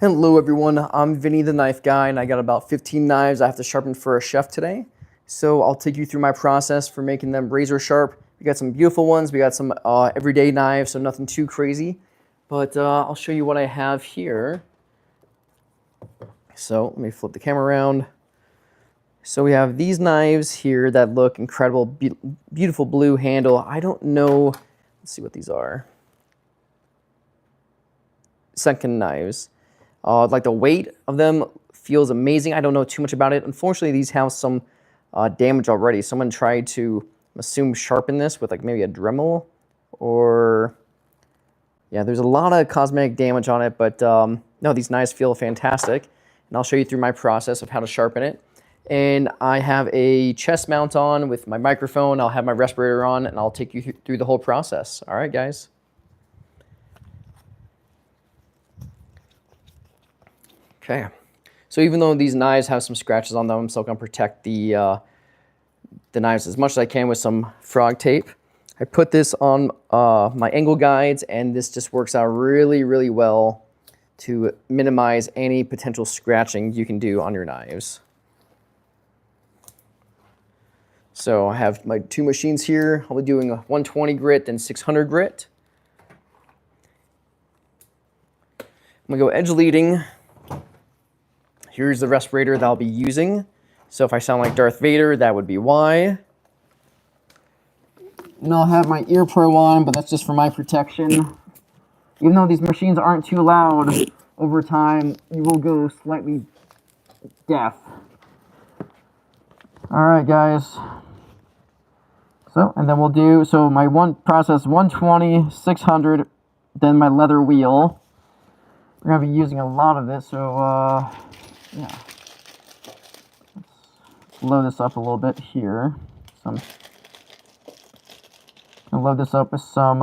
Hello everyone, I'm Vinny the Knife Guy, and I got about 15 knives I have to sharpen for a chef today. So I'll take you through my process for making them razor sharp. We got some beautiful ones, we got some everyday knives, so nothing too crazy. But I'll show you what I have here. So let me flip the camera around. So we have these knives here that look incredible, beautiful blue handle. I don't know, let's see what these are. Second knives. Like the weight of them feels amazing. I don't know too much about it. Unfortunately, these have some damage already. Someone tried to, assume, sharpen this with like maybe a Dremel or, yeah, there's a lot of cosmetic damage on it, but no, these knives feel fantastic. And I'll show you through my process of how to sharpen it. And I have a chest mount on with my microphone. I'll have my respirator on, and I'll take you through the whole process. All right, guys. Okay, so even though these knives have some scratches on them, I'm still going to protect the knives as much as I can with some frog tape. I put this on my angle guides, and this just works out really, really well to minimize any potential scratching you can do on your knives. So I have my two machines here. I'll be doing a 120 grit and 600 grit. I'm going to go edge leading. Here's the respirator that I'll be using. So if I sound like Darth Vader, that would be why. And I'll have my ear pro on, but that's just for my protection. Even though these machines aren't too loud, over time you will go slightly deaf. All right, guys. So, and then we'll do, so my process 120, 600, then my leather wheel. We're going to be using a lot of this, so yeah. Let's load this up a little bit here. I'll load this up with some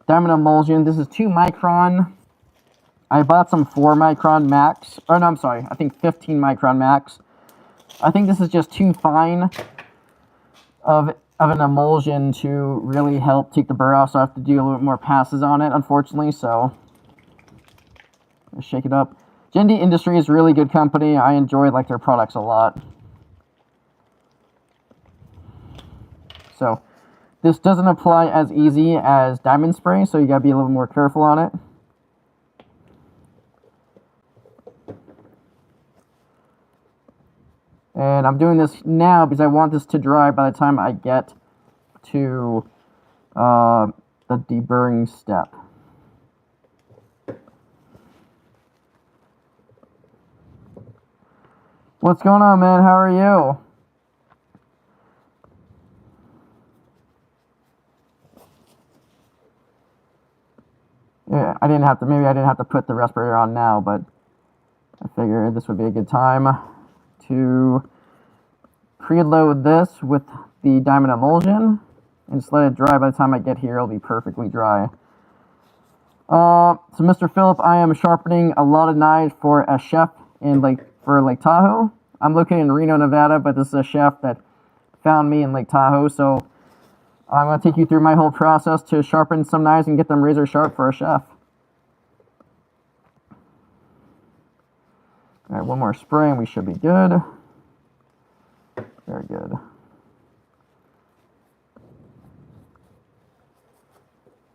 diamond emulsion. This is 2 micron. I bought some 4 micron max. Oh no, I'm sorry. I think 15 micron max. I think this is just too fine of an emulsion to really help take the burr off, so I have to do a little bit more passes on it, unfortunately. So let's shake it up. Jindy Industry is a really good company. I enjoy their products a lot. So this doesn't apply as easy as diamond spray, so you gotta be a little more careful on it. And I'm doing this now because I want this to dry by the time I get to the deburring step. What's going on, man? How are you? Yeah, maybe I didn't have to put the respirator on now, but I figured this would be a good time to preload this with the diamond emulsion and just let it dry. By the time I get here, it'll be perfectly dry. So Mr. Phillip, I am sharpening a lot of knives for a chef in Lake Tahoe. I'm located in Reno, Nevada, but this is a chef that found me in Lake Tahoe, so I'm going to take you through my whole process to sharpen some knives and get them razor sharp for a chef. All right, one more spray and we should be good. Very good.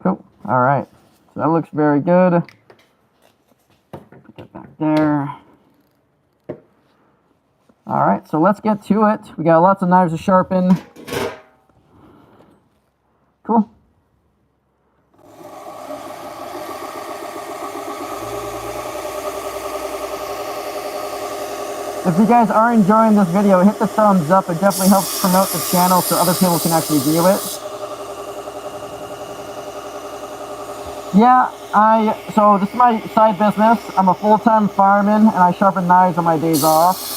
Cool. All right, so that looks very good. Put that back there. All right, so let's get to it. We got lots of knives to sharpen. Cool. If you guys are enjoying this video, hit the thumbs up. It definitely helps promote the channel so other people can actually view it. Yeah, so this is my side business. I'm a full-time fireman, and I sharpen knives on my days off.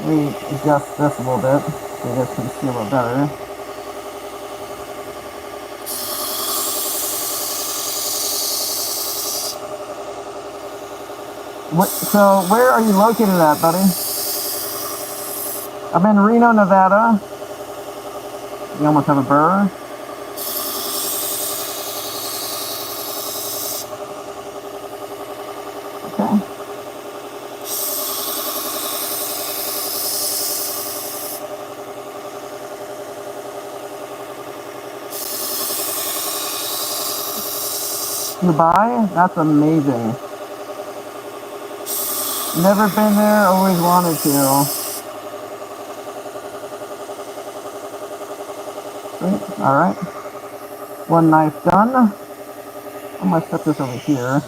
Let me adjust this a little bit so you guys can see a little better. So where are you located at, buddy? I'm in Reno, Nevada. You almost have a burr. Okay. Dubai? That's amazing. Never been there, always wanted to. Sweet. Alright. One knife done. I'm gonna set this over here.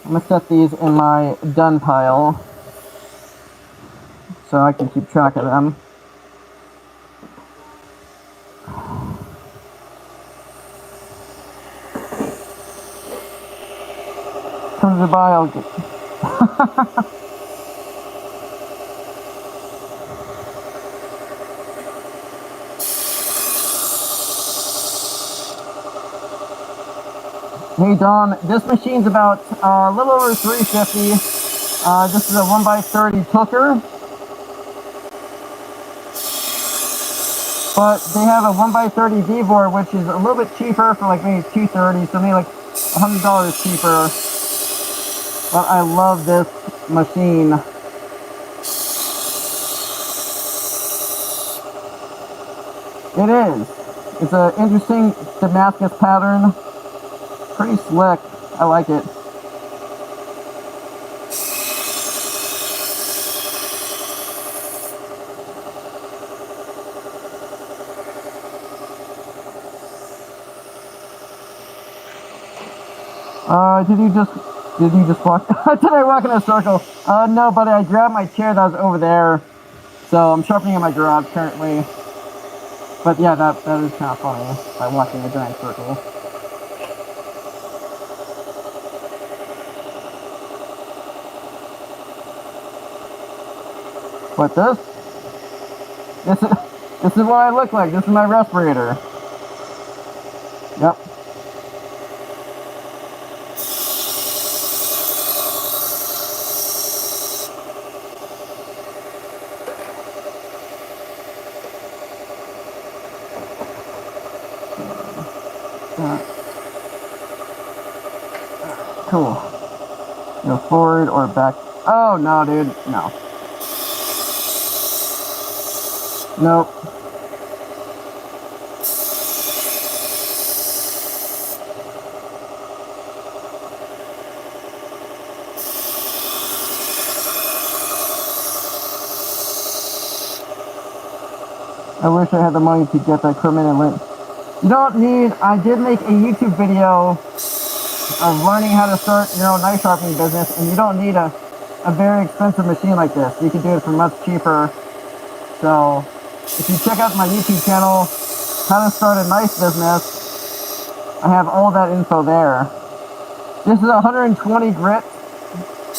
I'm gonna set these in my done pile so I can keep track of them. Come to Dubai, I'll get... Hey Don, this machine's about a little over 350. This is a 1x30 tilker. But they have a 1x30 D-bore, which is a little bit cheaper for like maybe $230, so maybe like $100 cheaper. But I love this machine. It is. It's an interesting Damascus pattern. Pretty slick. I like it. Did you just walk? Did I walk in a circle? No, but I grabbed my chair that was over there. So I'm sharpening in my garage currently. But yeah, that is kind of funny by walking a giant circle. But this is what I look like. This is my respirator. Yep. Cool. Go forward or back. Oh no, dude, no. Nope. I wish I had the money to get that equipment and lint. You don't need, I did make a YouTube video of learning how to start your own knife sharpening business, and you don't need a very expensive machine like this. You can do it for much cheaper. So, if you check out my YouTube channel, how to start a knife business, I have all that info there. This is a 120 grit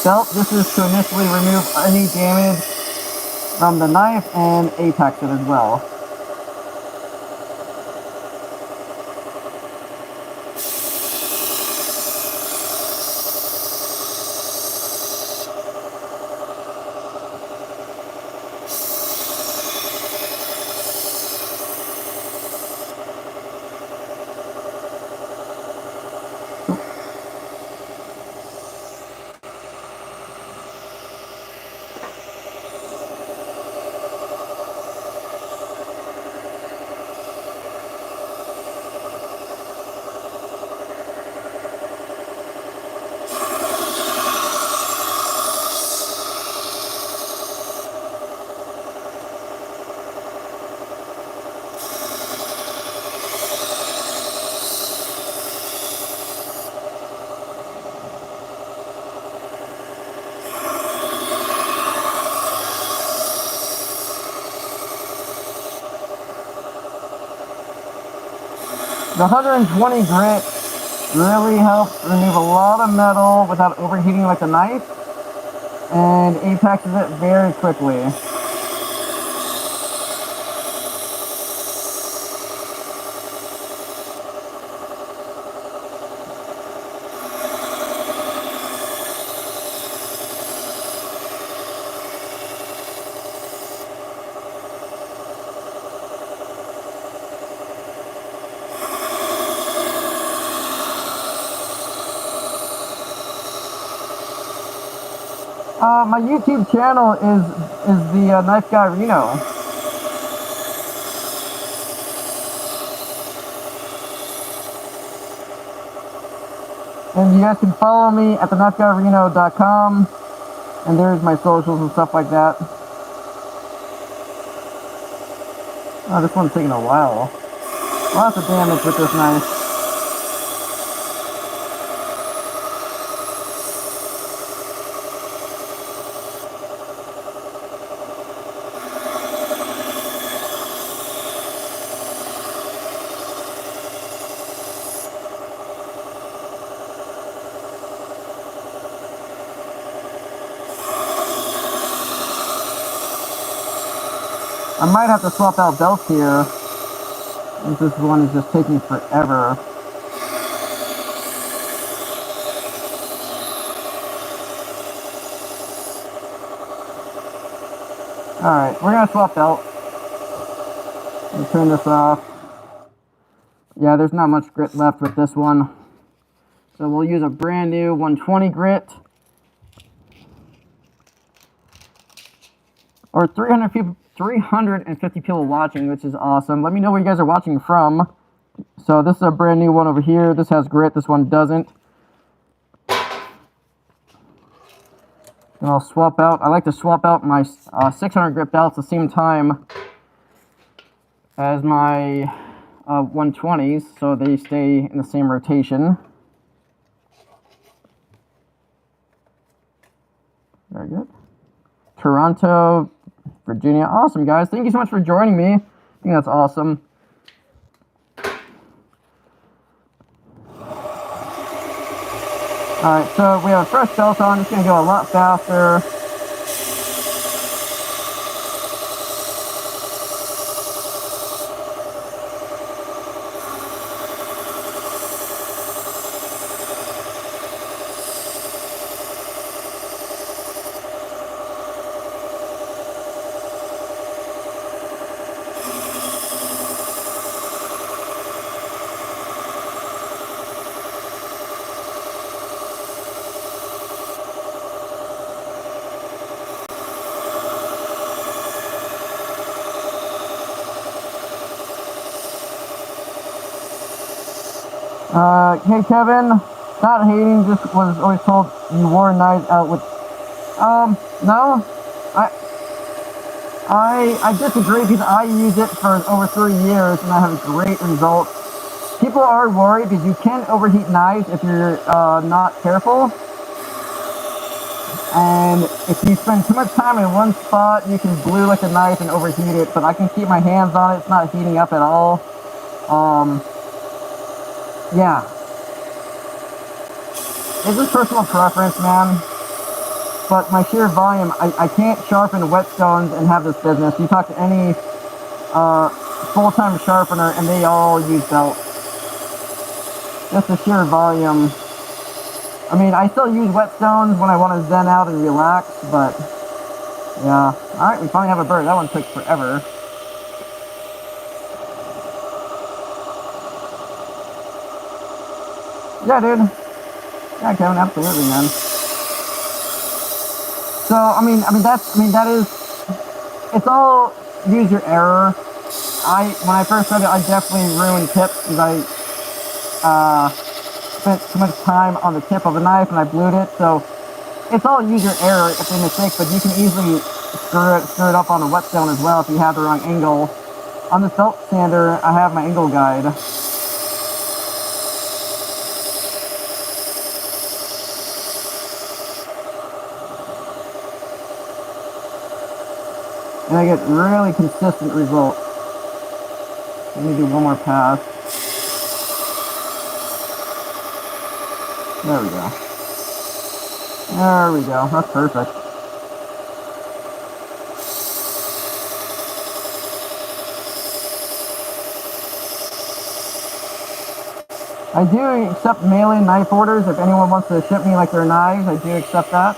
belt. This is to initially remove any damage from the knife and apex it as well. The 120 grit really helps remove a lot of metal without overheating like a knife, and apexes it very quickly. My YouTube channel is the Knife Guy Reno. And you guys can follow me at theknifeguyreno.com, and there's my socials and stuff like that. Oh, this one's taking a while. Lots of damage with this knife. I might have to swap out belts here, since this one is just taking forever. Alright, we're gonna swap belt. Let me turn this off. Yeah, there's not much grit left with this one. So we'll use a brand new 120 grit. Or 350 people watching, which is awesome. Let me know where you guys are watching from. So this is a brand new one over here. This has grit, this one doesn't. And I'll swap out. I like to swap out my 600 grit belts at the same time as my 120s, so they stay in the same rotation. Very good. Toronto, Virginia. Awesome, guys. Thank you so much for joining me. I think that's awesome. Alright, so we have a fresh belt on. It's going to go a lot faster. Hey Kevin, not hating, just was always told you wore knives out with, no, I disagree because I use it for over 3 years and I have great results. People are worried because you can overheat knives if you're not careful. And if you spend too much time in one spot, you can glue like a knife and overheat it, but I can keep my hands on it, it's not heating up at all. Yeah. It's just personal preference, man. But my sheer volume, I can't sharpen whetstones and have this business. You talk to any full-time sharpener and they all use belts. Just the sheer volume. I mean, I still use whetstones when I want to zen out and relax, but yeah. Alright, we finally have a bird. That one took forever. Yeah, dude. Yeah, Kevin, absolutely, man. So, that is, it's all use your error. When I first started, I definitely ruined tips because I spent too much time on the tip of the knife and I blued it. So, it's all use your error if they mistake, but you can easily screw it up on a whetstone as well if you have the wrong angle. On this belt sander, I have my angle guide. And I get really consistent results. Let me do one more pass. There we go. There we go. That's perfect. I do accept mail-in knife orders. If anyone wants to ship me like their knives, I do accept that.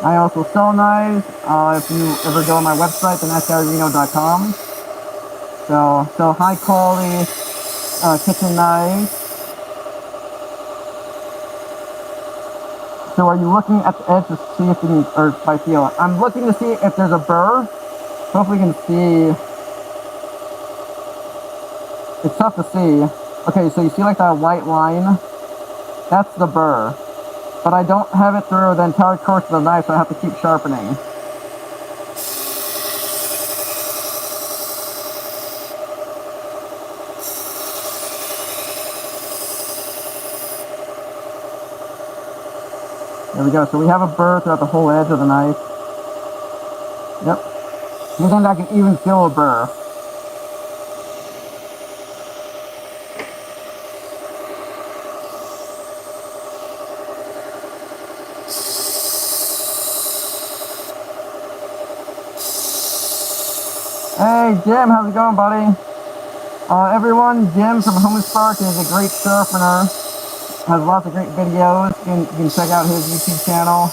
I also sell knives. If you ever go on my website, thenextguyreno.com. So high quality kitchen knives. So are you looking at the edge to see if you can, or by feel? I'm looking to see if there's a burr. Hopefully you can see. It's tough to see. Okay, so you see like that white line? That's the burr. But I don't have it through the entire course of the knife, so I have to keep sharpening. There we go. So we have a burr throughout the whole edge of the knife. Yep. And then I can even feel a burr. Hey Jim, how's it going, buddy? Everyone, Jim from Home Spark is a great sharpener. Has lots of great videos. You can check out his YouTube channel.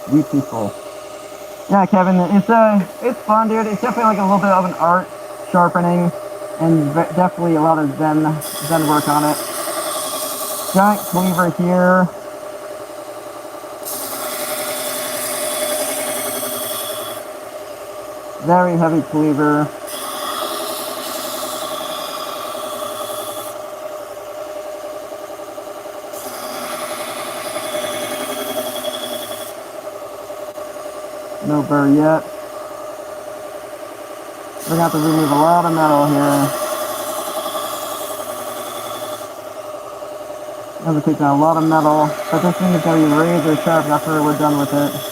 Beautiful. Yeah, Kevin, it's fun, dude. It's definitely like a little bit of an art sharpening, and definitely a lot of zen work on it. Giant cleaver here. Very heavy cleaver. No burr yet. We're gonna have to remove a lot of metal here. I'm gonna take down a lot of metal, but this thing is gonna be razor sharp after we're done with it.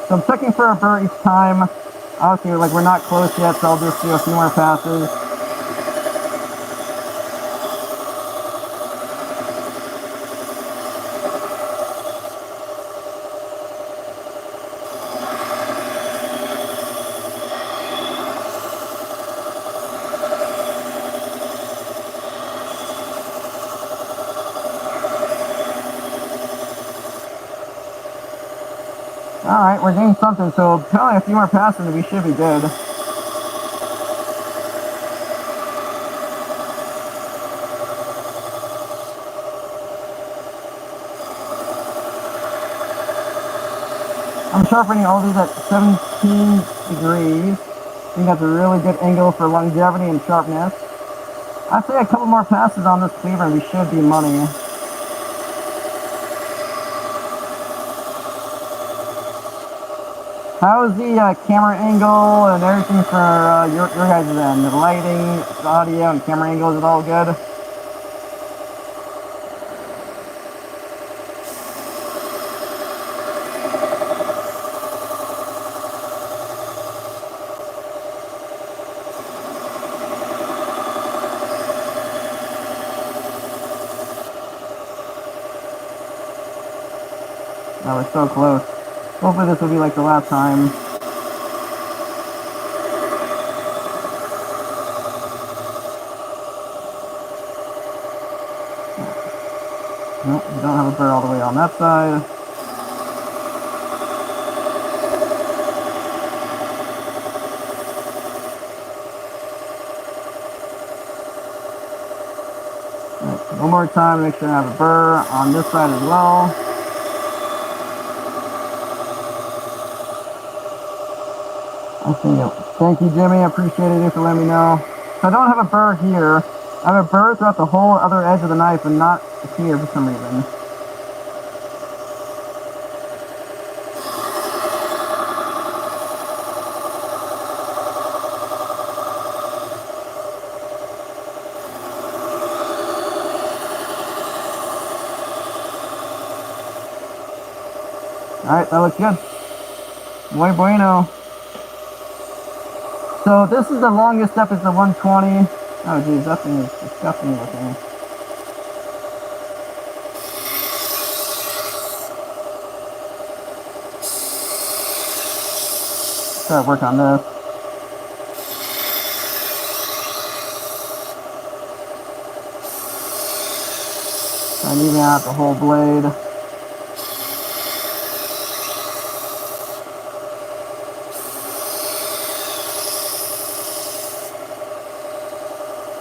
So I'm checking for a burr each time. Obviously, like, we're not close yet, so I'll just do a few more passes. Alright, we're doing something, so probably a few more passes and we should be good. I'm sharpening all these at 17 degrees. I think that's a really good angle for longevity and sharpness. I'd say a couple more passes on this cleaver and we should be money. How's the camera angle and everything for your guys' end? The lighting, the audio, and camera angle, is it all good? Oh, we're so close. Hopefully this will be like the last time. Nope, we don't have a burr all the way on that side. Right, one more time, make sure I have a burr on this side as well. Thank you, Jimmy. I appreciate it for letting me know. So I don't have a burr here. I have a burr throughout the whole other edge of the knife and not here for some reason. Alright, that looks good. Muy bueno. So this is the longest step, is the 120. Oh geez, that thing is disgusting looking. start working on this. Try and even out the whole blade.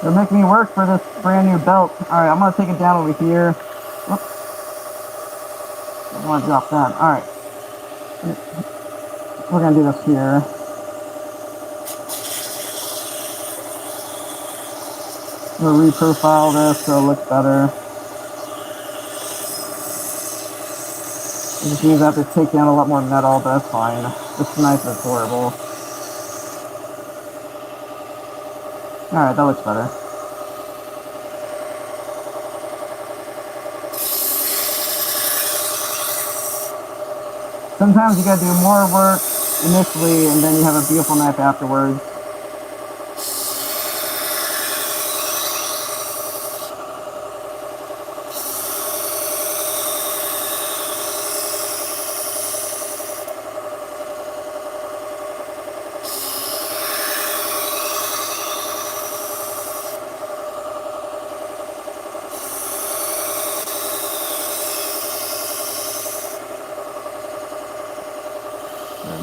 They're making me work for this brand new belt. Alright, I'm gonna take it down over here. Whoops. I don't want to drop that. Alright. We're gonna do this here. We'll reprofile this so it looks better. It just means I have to take down a lot more metal, but that's fine. This knife is horrible. Alright, that looks better. Sometimes you gotta do more work initially, and then you have a beautiful knife afterwards.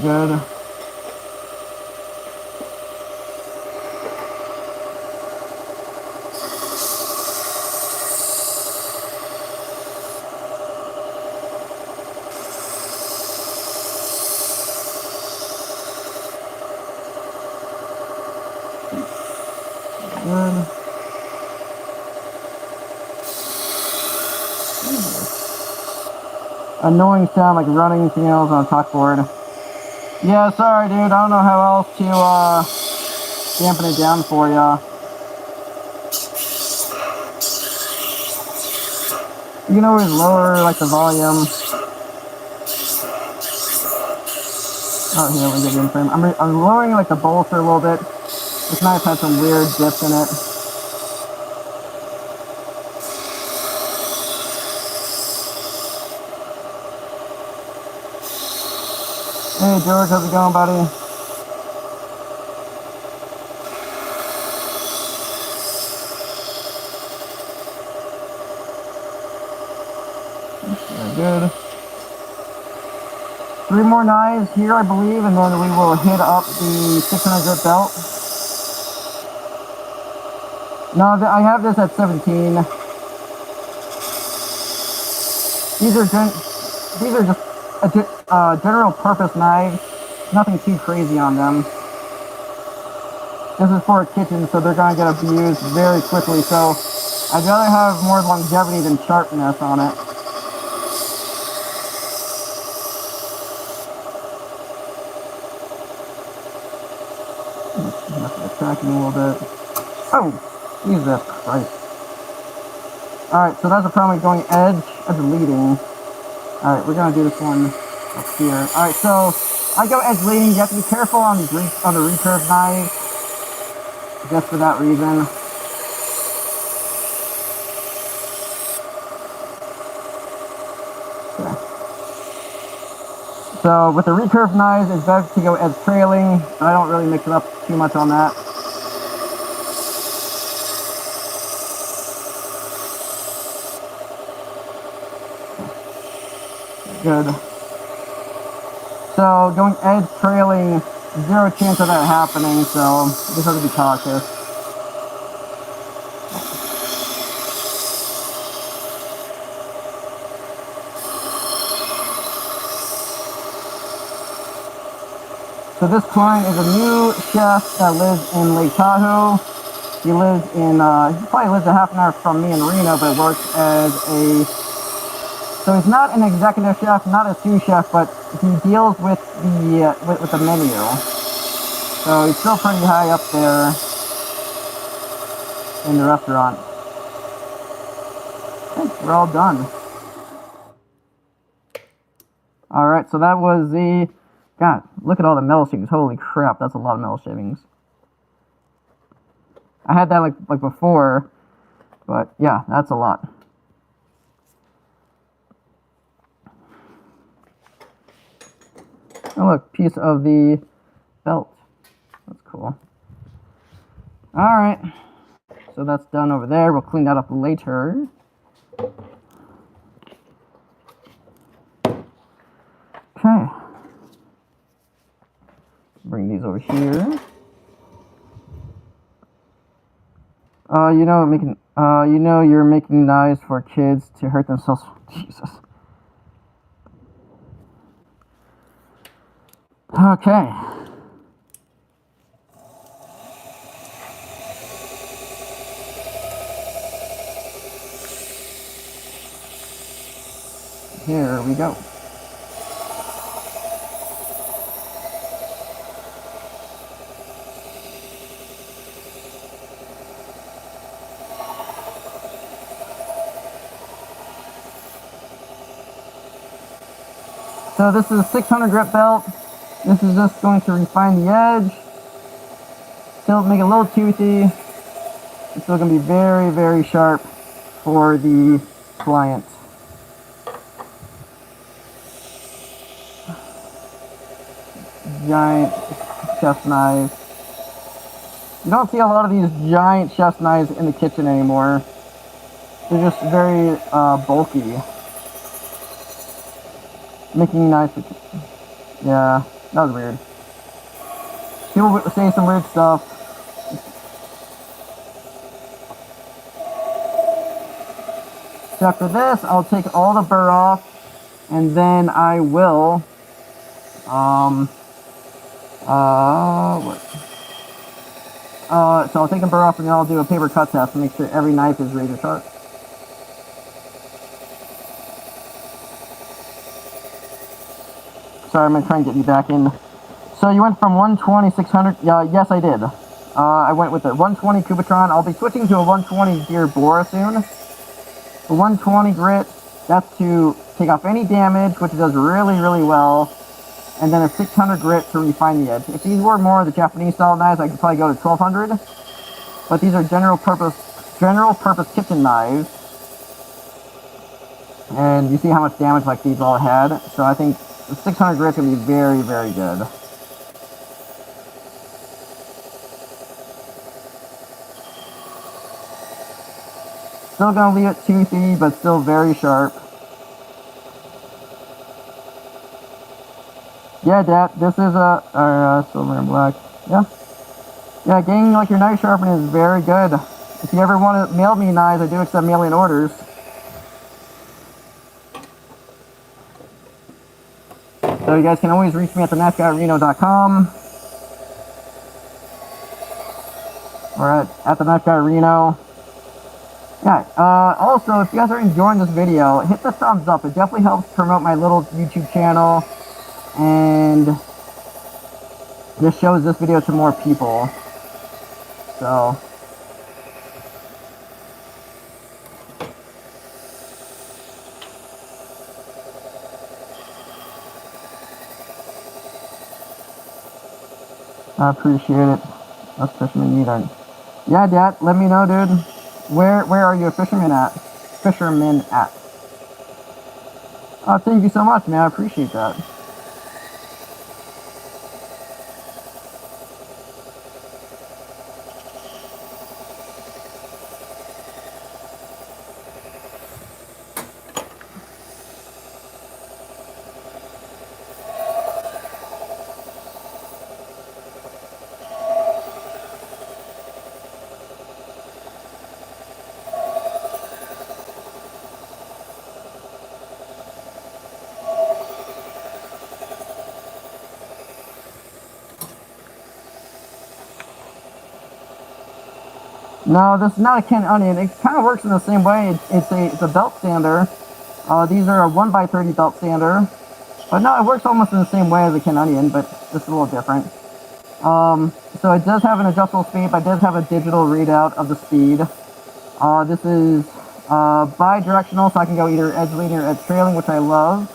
Good. Good. Annoying sound like running nails on a chalkboard. Yeah, sorry dude, I don't know how else to dampen it down for ya. You can always lower like the volume. Oh, here we get the in frame. I'm lowering like the bolster a little bit. This knife has some weird dips in it. Hey George, how's it going, buddy? Very good. 3 more knives here, I believe, and then we will hit up the 600 grit belt. No, I have this at 17. These are just general purpose knives. Nothing too crazy on them. This is for a kitchen, so they're gonna get abused very quickly. So I'd rather have more longevity than sharpness on it. Tracking a little bit. Oh, Jesus Christ. Alright, so that's a problem with going edge leading. Alright, we're gonna do this one up here. Alright, so I go edge leading. You have to be careful on the recurve knives. Just for that reason. Okay. So with the recurve knives, it's better to go edge trailing. I don't really mix it up too much on that. Good. So going edge trailing, 0 chance of that happening, so just have to be cautious. So this client is a new chef that lives in Lake Tahoe. He lives in, he probably lives a half an hour from me in Reno, but works as so he's not an executive chef, not a sous chef, but he deals with the menu. So he's still pretty high up there in the restaurant. Okay, we're all done. Alright, so that was the... God, look at all the metal shavings. Holy crap, that's a lot of metal shavings. I had that like before, but yeah, that's a lot. Oh look, piece of the belt. That's cool. Alright. So that's done over there. We'll clean that up later. Okay. Bring these over here. You know you're making knives for kids to hurt themselves. Jesus. Okay. Here we go. So this is a 600 grit belt. This is just going to refine the edge. Still make it a little toothy. It's still going to be very, very sharp for the client. Giant chef knives. You don't see a lot of these giant chef knives in the kitchen anymore. They're just very bulky. Making knives. Yeah, that was weird. People say some weird stuff. So after this, I'll take all the burr off, and then I will, so I'll take the burr off, and then I'll do a paper cut test to make sure every knife is razor sharp. Sorry, I'm going to try and get you back in. So you went from 120, 600. Yes, I did. I went with the 120 Cubitron. I'll be switching to a 120 gear bore soon. The 120 grit, that's to take off any damage, which it does really, really well. And then a 600 grit to refine the edge. If these were more of the Japanese style knives, I could probably go to 1200. But these are general purpose kitchen knives. And you see how much damage like these all had. So I think the 600 grit is going to be very, very good. Still going to leave it toothy, but still very sharp. Yeah, Dad, this is a silver and black. Yeah. Yeah, getting like your knife sharpening is very good. If you ever want to mail me knives, I do accept mailing orders. So you guys can always reach me at theknifeguyreno.com or at the Knife Guy Reno. Yeah, also, if you guys are enjoying this video, hit the thumbs up. It definitely helps promote my little YouTube channel, and this shows this video to more people. So, I appreciate it. That's fisherman meat. Yeah, Dad, let me know, dude. Where are you a fisherman at? Oh, thank you so much, man. I appreciate that. No, this is not a canned onion. It kind of works in the same way. It's a belt sander. These are a 1x30 belt sander. But no, it works almost in the same way as a canned onion, but just a little different. So it does have an adjustable speed, but it does have a digital readout of the speed. This is bi-directional, so I can go either edge leading or edge trailing, which I love.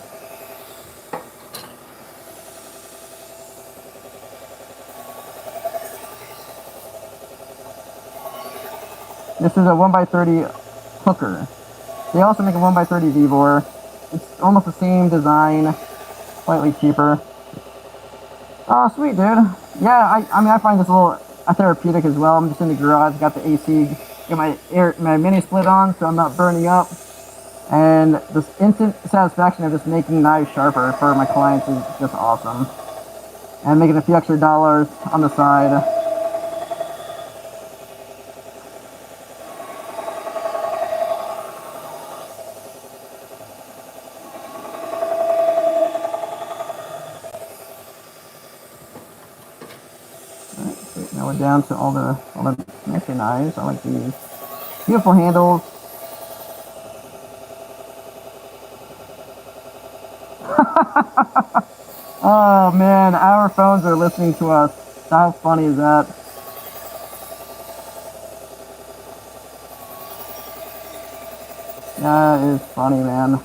This is a 1x30 hooker. They also make a 1x30 V-bore. It's almost the same design, slightly cheaper. Oh, sweet, dude. Yeah, I mean, I find this a little therapeutic as well. I'm just in the garage, got the AC, got my mini split on, so I'm not burning up. And this instant satisfaction of just making knives sharper for my clients is just awesome. And making a few extra dollars on the side. Alright, so now we're down to all the nicer knives. I like these. Beautiful handles. Oh man, our phones are listening to us. How funny is that? That is funny, man.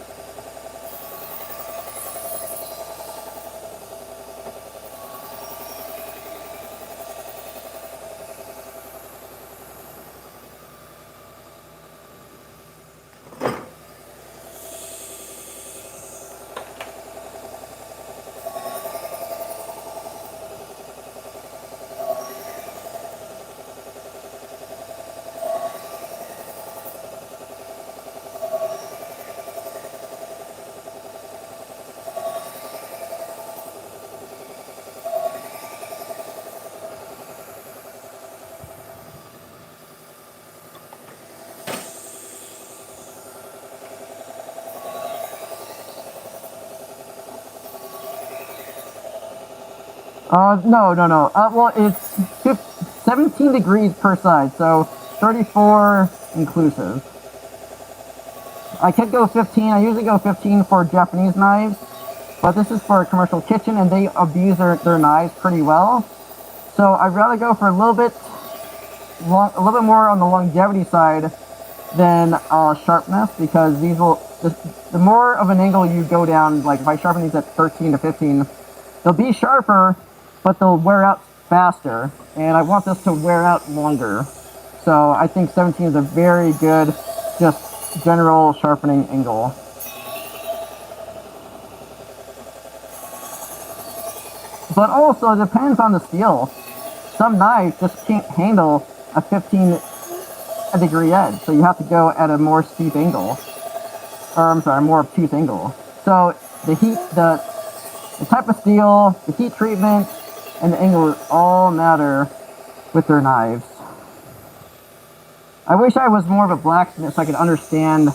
No. Well, it's 17 degrees per side, so 34 inclusive. I could go 15. I usually go 15 for Japanese knives, but this is for a commercial kitchen, and they abuse their knives pretty well. So I'd rather go for a little bit more on the longevity side than sharpness, because these will, the more of an angle you go down, like if I sharpen these at 13 to 15, they'll be sharper, but they'll wear out faster, and I want this to wear out longer. So I think 17 is a very good, just general sharpening angle. But also, it depends on the steel. Some knives just can't handle a 15 degree edge, so you have to go at a more steep angle. Or, I'm sorry, more obtuse angle. So the heat, the type of steel, the heat treatment, and the angle all matter with their knives. I wish I was more of a blacksmith so I could understand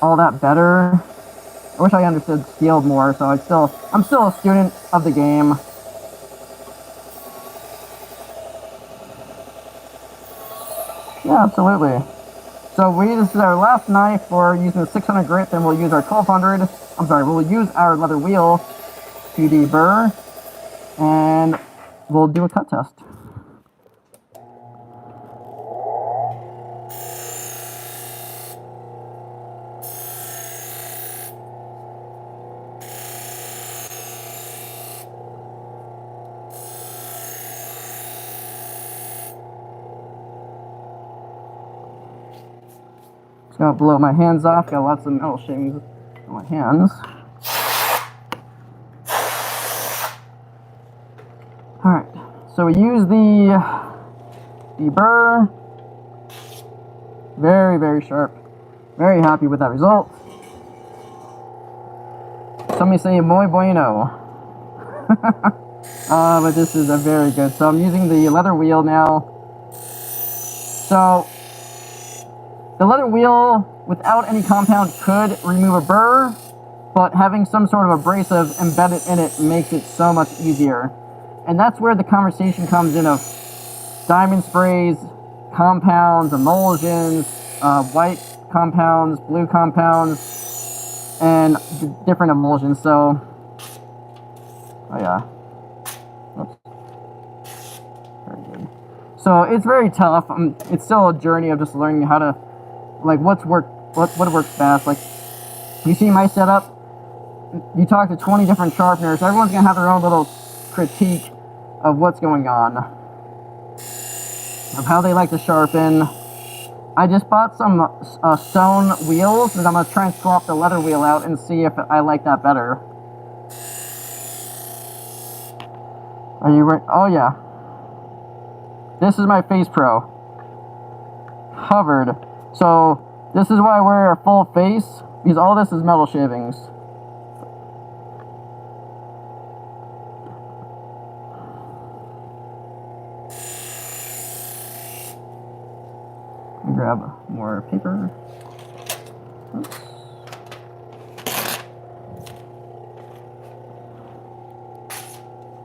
all that better. I wish I understood steel more, so I'm still a student of the game. Yeah, absolutely. So this is our last knife for using the 600 grit, then we'll use our 1200. I'm sorry, we'll use our leather wheel to deburr, and we'll do a cut test. Just gonna blow my hands off. Got lots of metal shavings on my hands. Alright, so we use the deburr. Very, very sharp. Very happy with that result. Somebody say muy bueno. But this is a very good. So I'm using the leather wheel now. So the leather wheel without any compound could remove a burr, but having some sort of abrasive embedded in it makes it so much easier. And that's where the conversation comes in of diamond sprays, compounds, emulsions, white compounds, blue compounds, and different emulsions. So, oh yeah. Oops. Very good. So it's very tough. It's still a journey of just learning how to, like, what works best. Like, you see my setup. You talk to 20 different sharpeners. Everyone's gonna have their own little critique of what's going on, of how they like to sharpen. I just bought some stone wheels, and I'm going to try and swap the leather wheel out and see if I like that better. Are you right? Oh yeah. This is my face pro. Covered. So this is why I wear a full face, because all this is metal shavings. Grab more paper. Oops.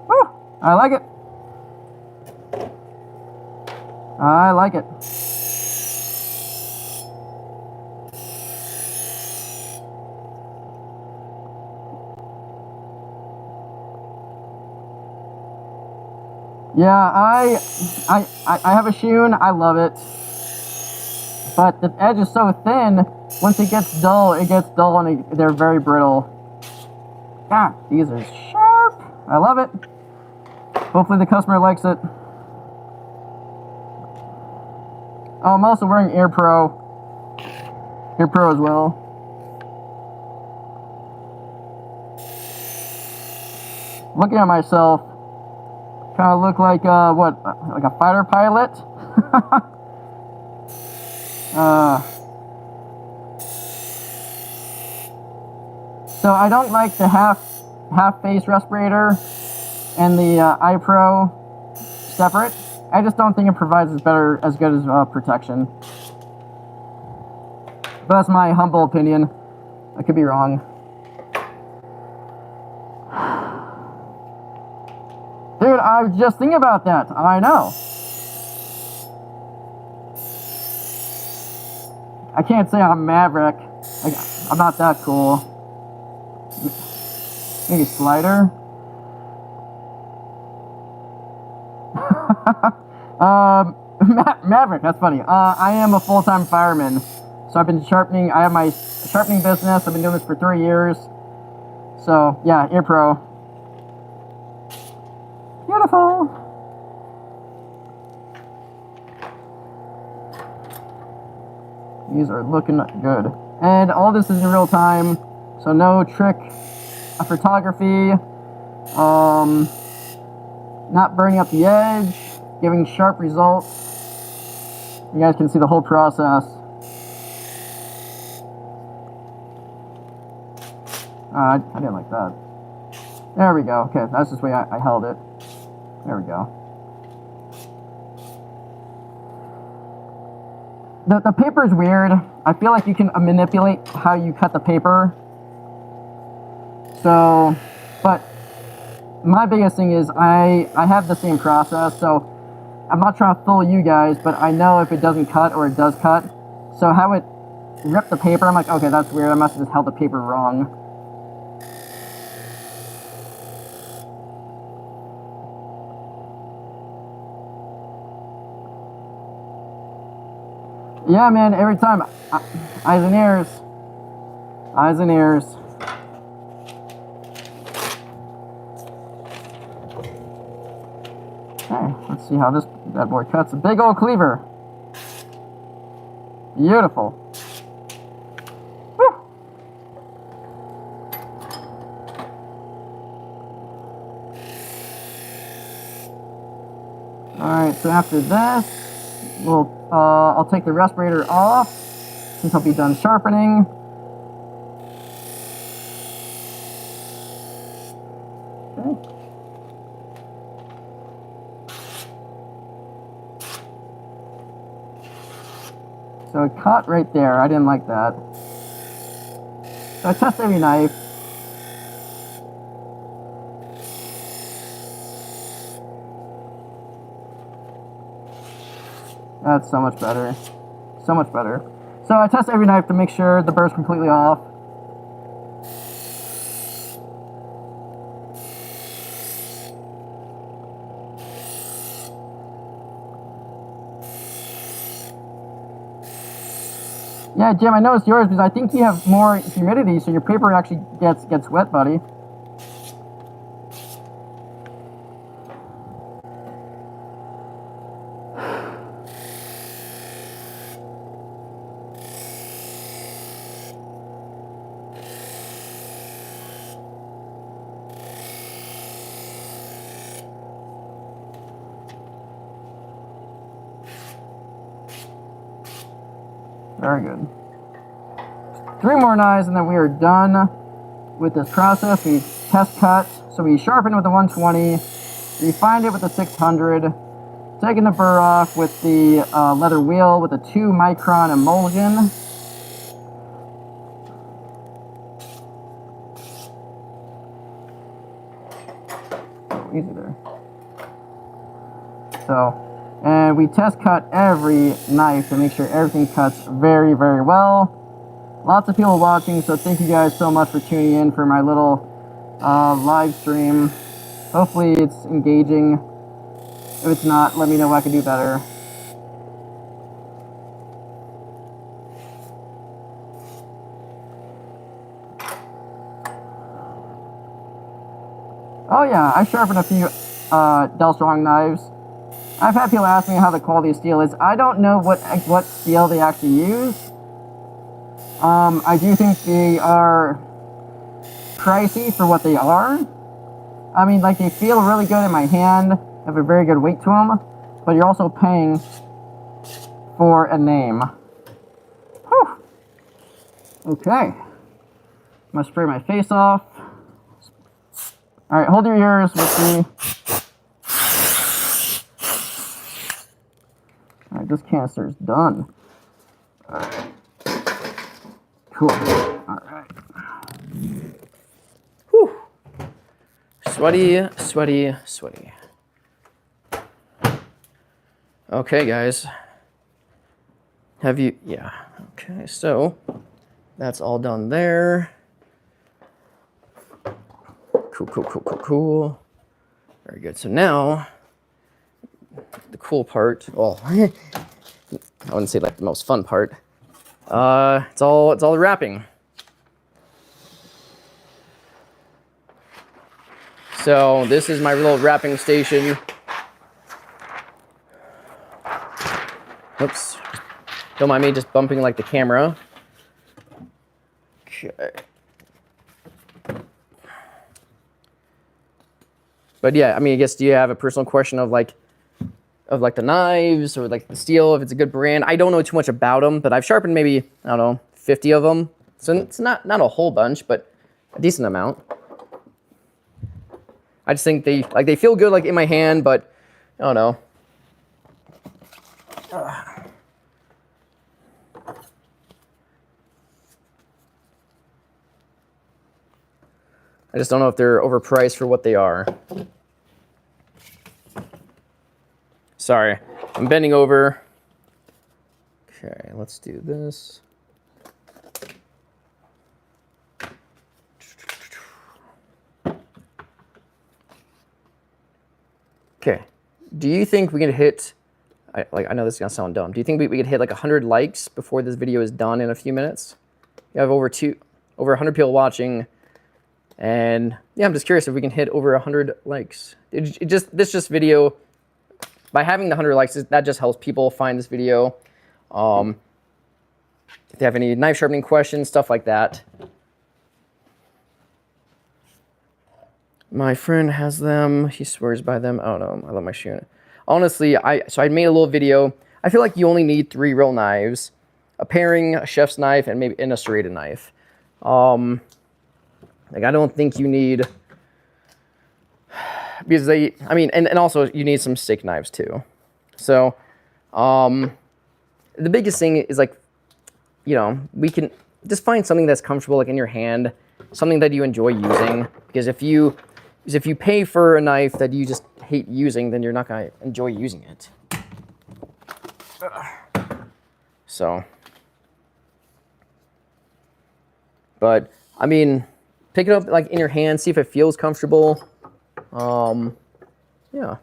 Woo! I like it. I like it. Yeah, I have a Shun. I love it. But the edge is so thin, once it gets dull and they're very brittle. God, these are sharp. I love it. Hopefully the customer likes it. Oh, I'm also wearing Air Pro. Air Pro as well. Looking at myself, kind of look like, what, like a fighter pilot? So I don't like the half face respirator and the iPro separate. I just don't think it provides as good as protection. But that's my humble opinion. I could be wrong. Dude, I was just thinking about that. I know. I can't say I'm Maverick. I'm not that cool. Maybe Slider. Maverick, that's funny. I am a full-time fireman. So I've been sharpening. I have my sharpening business. I've been doing this for 3 years. So, yeah, Air Pro. Beautiful. These are looking good. And all this is in real time. So no trick photography. Not burning up the edge. Giving sharp results. You guys can see the whole process. I didn't like that. There we go. Okay, that's just the way I held it. There we go. The paper is weird. I feel like you can manipulate how you cut the paper. So, but my biggest thing is I have the same process, so I'm not trying to fool you guys, but I know if it doesn't cut or it does cut. So how it ripped the paper, I'm like, okay, that's weird. I must have just held the paper wrong. Yeah, man, every time. Eyes and ears. Eyes and ears. Okay, let's see how this bad boy cuts. A big old cleaver. Beautiful. Woo. Alright, so after this, I'll take the respirator off, since I'll be done sharpening. Okay. So it caught right there. I didn't like that. So I test every knife. That's so much better. So much better. So I test every knife to make sure the burr's completely off. Yeah, Jim, I noticed yours because I think you have more humidity, so your paper actually gets wet, buddy. Very good. 3 more knives and then we are done with this process. We test cut. So we sharpen with the 120, refined it with the 600, taking the burr off with the leather wheel with a 2 micron emulsion. Oh, easy there. So, and we test cut every knife to make sure everything cuts very, very well. Lots of people watching, so thank you guys so much for tuning in for my little live stream. Hopefully it's engaging. If it's not, let me know what I can do better. Oh yeah, I sharpened a few Del Strong knives. I've had people ask me how the quality of steel is. I don't know what steel they actually use. I do think they are pricey for what they are. I mean, like, they feel really good in my hand, have a very good weight to them, but you're also paying for a name. Whew. Okay. I'm gonna spray my face off. Alright, hold your ears with me. Alright, this canister is done. Alright. Cool. Alright. Whew. Sweaty, sweaty, sweaty. Okay, guys. Have you... Yeah. Okay, so that's all done there. Cool, cool, cool, cool, cool. Very good. So now, the cool part... Well, I wouldn't say like the most fun part. It's all the wrapping. So this is my little wrapping station. Oops. Don't mind me just bumping like the camera. Okay. But yeah, I mean, I guess, do you have a personal question of like the knives or like the steel, if it's a good brand? I don't know too much about them, but I've sharpened maybe, I don't know, 50 of them. So it's not a whole bunch, but a decent amount. I just think they feel good like in my hand, but I don't know. I just don't know if they're overpriced for what they are. Sorry, I'm bending over. Okay, let's do this. Okay, do you think we can hit, I know this is gonna sound dumb, do you think we could hit like 100 likes before this video is done in a few minutes? You have over 100 people watching, and yeah, I'm just curious if we can hit over 100 likes. This video, by having the 100 likes, that just helps people find this video. If they have any knife sharpening questions, stuff like that. My friend has them. He swears by them. I don't know. I love my shoe. Honestly, so I made a little video. I feel like you only need 3 real knives: a paring, a chef's knife, and maybe a serrated knife. Like, I don't think you need, because I mean, and also you need some steak knives too. So, the biggest thing is, like, you know, we can just find something that's comfortable, like in your hand, something that you enjoy using. Because if you pay for a knife that you just hate using, then you're not gonna enjoy using it. So, but I mean, pick it up like in your hand, see if it feels comfortable. Yeah.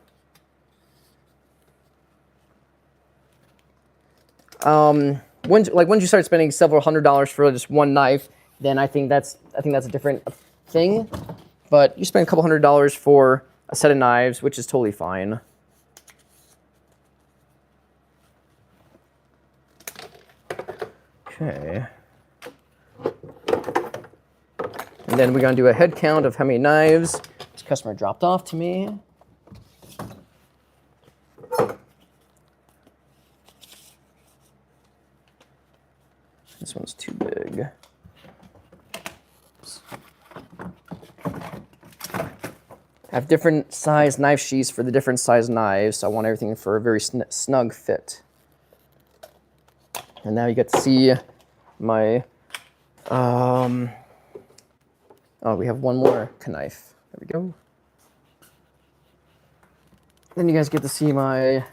Once you start spending several $100s for just one knife, then I think that's a different thing. But you spend a couple $100s for a set of knives, which is totally fine. Okay. And then we're gonna do a head count of how many knives this customer dropped off to me. This one's too big. Oops. I have different size knife sheaths for the different size knives, so I want everything for a very snug fit. And now you get to see my, oh, we have one more knife. There we go. Then you guys get to see my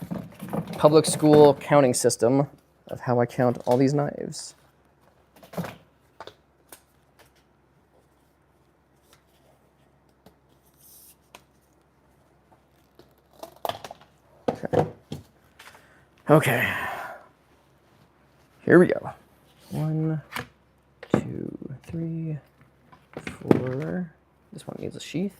public school counting system of how I count all these knives. Okay. Here we go. 1, 2, 3, 4. This one needs a sheath.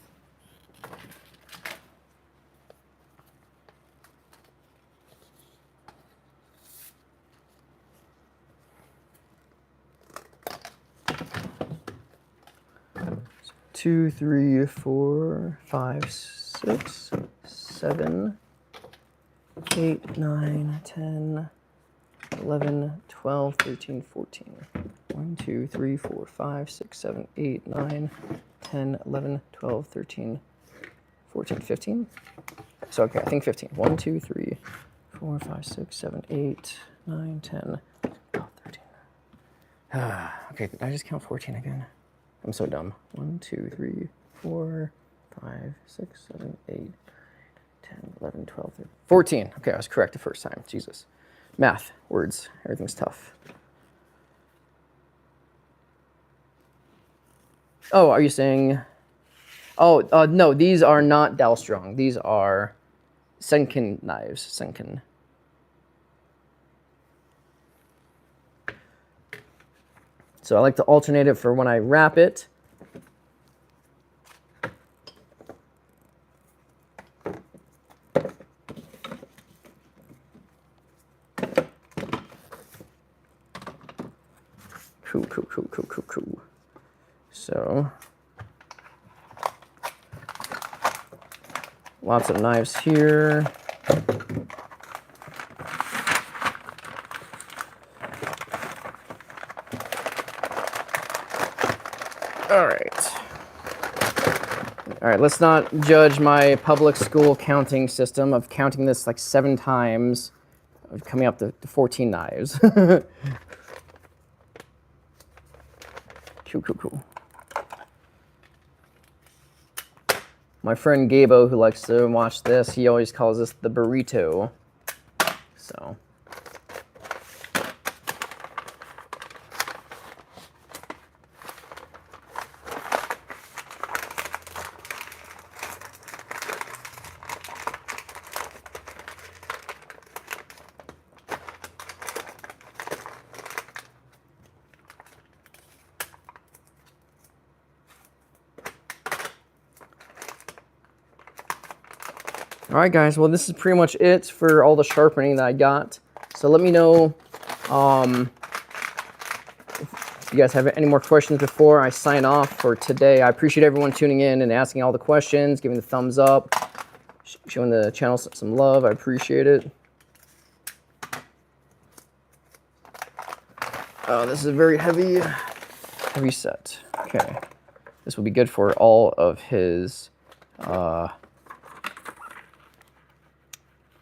So 2, 3, 4, 5, 6, 7, 8, 9, 10, 11, 12, 13, 14. 1, 2, 3, 4, 5, 6, 7, 8, 9, 10, 11, 12, 13, 14, 15. So, okay, I think 15. 1, 2, 3, 4, 5, 6, 7, 8, 9, 10, 12, 13. Okay, did I just count 14 again? I'm so dumb. 1, 2, 3, 4, 5, 6, 7, 8, 10, 11, 12, 13, 14. Okay, I was correct the first time. Jesus. Math, words, everything's tough. Oh, are you saying... Oh, no, these are not Dalstrong. These are Senkin knives. Senkin. So I like to alternate it for when I wrap it. Cool. So, lots of knives here. All right, let's not judge my public school counting system of counting this like 7 times, of coming up to 14 knives. Cool. My friend Gabo, who likes to watch this, he always calls this the burrito. So. All right, guys, well, this is pretty much it for all the sharpening that I got. So let me know if you guys have any more questions before I sign off for today. I appreciate everyone tuning in and asking all the questions, giving the thumbs up, showing the channel some love. I appreciate it. Oh, this is a very heavy set. Okay, this will be good for all of his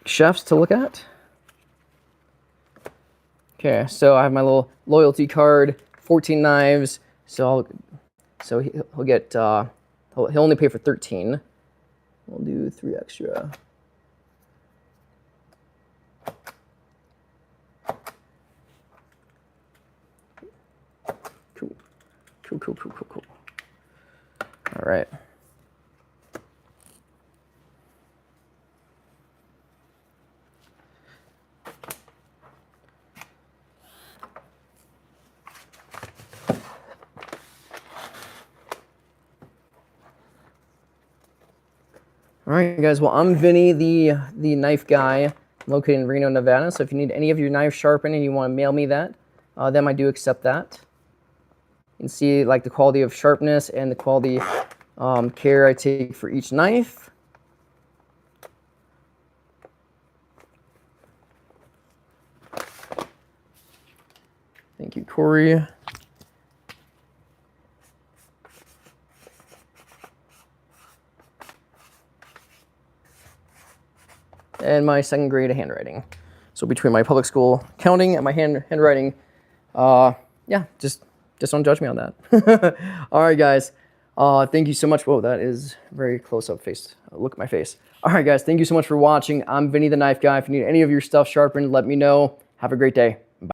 chefs to look at. Okay, so I have my little loyalty card, 14 knives. So he'll get he'll only pay for 13. We'll do 3 extra. Cool. All right. All right, guys. Well, I'm Vinny, the knife guy. I'm located in Reno, Nevada. So if you need any of your knives sharpened and you want to mail me that, then I do accept that. You can see like the quality of sharpness and the quality care I take for each knife. Thank you. Corey. And my second grade handwriting. So between my public school counting and my handwriting, yeah, just don't judge me on that. All right, guys. Thank you so much. Whoa, that is very close-up face. Look at my face. All right, guys. Thank you so much for watching. I'm Vinny the Knife Guy. If you need any of your stuff sharpened, let me know. Have a great day.